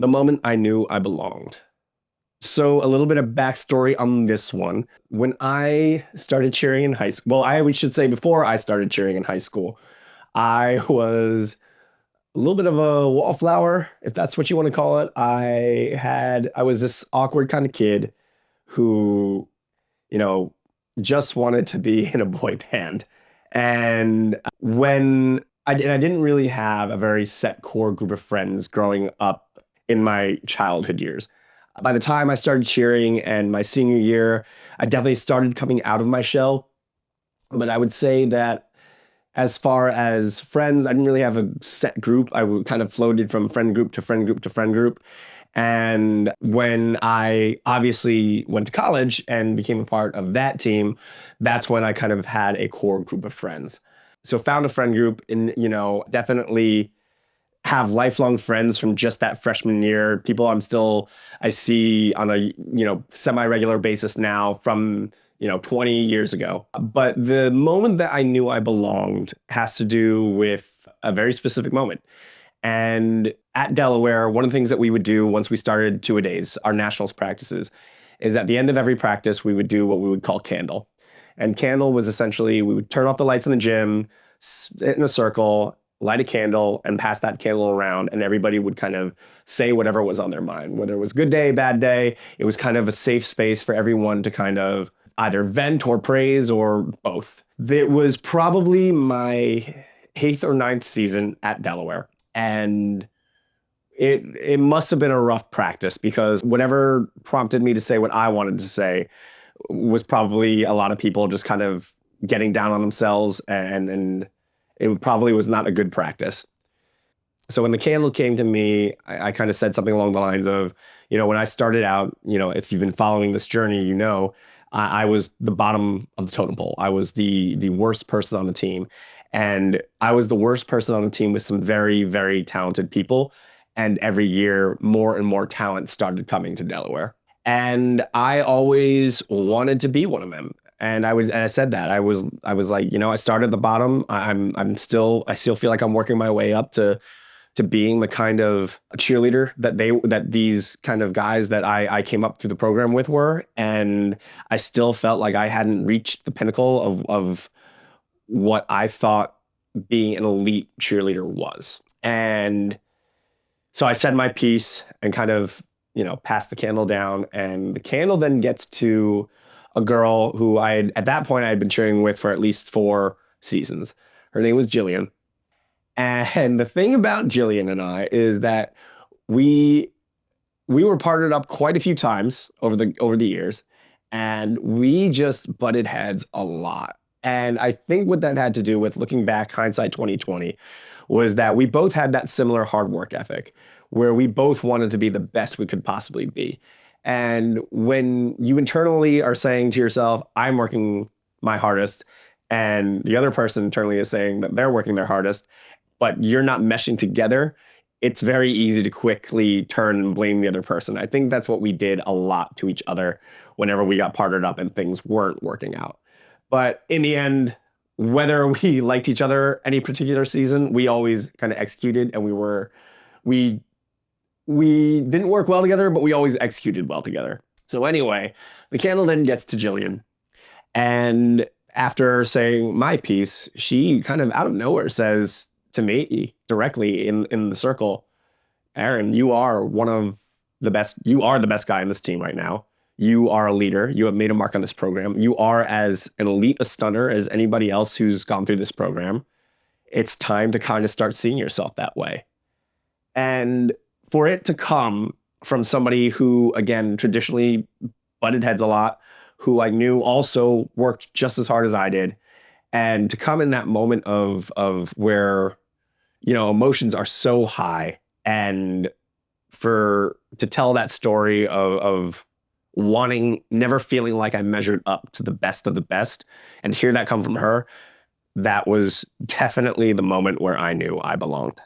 The moment I knew I belonged. So, a little bit of backstory on this one. When I started cheering in high school, well, we should say before I started cheering in high school, I was a little bit of a wallflower, if that's what you want to call it. I was this awkward kind of kid who, you know, just wanted to be in a boy band. And I didn't really have a very set core group of friends growing up in my childhood years. By the time I started cheering and my senior year, I definitely started coming out of my shell. But I would say that as far as friends, I didn't really have a set group. Kind of floated from friend group to friend group to friend group. And when I obviously went to college and became a part of that team, that's when I kind of had a core group of friends. So found a friend group and, definitely have lifelong friends from just that freshman year. People I see on a, semi-regular basis now from, 20 years ago. But the moment that I knew I belonged has to do with a very specific moment. And at Delaware, one of the things that we would do once we started two-a-days, our nationals practices, is at the end of every practice, we would do what we would call candle. And candle was essentially, we would turn off the lights in the gym, sit in a circle, light a candle, and pass that candle around. And everybody would kind of say whatever was on their mind, whether it was good day, bad day. It was kind of a safe space for everyone to kind of either vent or praise or both. It was probably my eighth or ninth season at Delaware. And it must have been a rough practice because whatever prompted me to say what I wanted to say was probably a lot of people just kind of getting down on themselves, and it probably was not a good practice. So when the candle came to me, I kind of said something along the lines of, when I started out, if you've been following this journey, I was the bottom of the totem pole. I was the worst person on the team. And I was the worst person on the team with some very, very talented people. And every year, more and more talent started coming to Delaware. And I always wanted to be one of them. And I said that. I was like, I started at the bottom. I still feel like I'm working my way up to being the kind of cheerleader that these kind of guys that I came up through the program with were. And I still felt like I hadn't reached the pinnacle of what I thought being an elite cheerleader was. And so I said my piece and kind of, passed the candle down. And the candle then gets to a girl who at that point I had been cheering with for at least 4 seasons. Her name was Jillian. And the thing about Jillian and I is that we were partnered up quite a few times over the years, and we just butted heads a lot. And I think what that had to do with, looking back, hindsight 2020, was that we both had that similar hard work ethic where we both wanted to be the best we could possibly be. And when you internally are saying to yourself, I'm working my hardest, and the other person internally is saying that they're working their hardest, but you're not meshing together, it's very easy to quickly turn and blame the other person. I think that's what we did a lot to each other whenever we got partnered up and things weren't working out. But in the end, whether we liked each other any particular season, we always kind of executed, and we didn't work well together, but we always executed well together. So anyway, the candle then gets to Jillian. And after saying my piece, she kind of out of nowhere says to me directly in the circle, Aaron, you are one of the best. You are the best guy on this team right now. You are a leader. You have made a mark on this program. You are as an elite a stunner as anybody else who's gone through this program. It's time to kind of start seeing yourself that way. And for it to come from somebody who, again, traditionally butted heads a lot, who I knew also worked just as hard as I did, and to come in that moment of where, emotions are so high, and to tell that story of never feeling like I measured up to the best of the best, and hear that come from her, that was definitely the moment where I knew I belonged.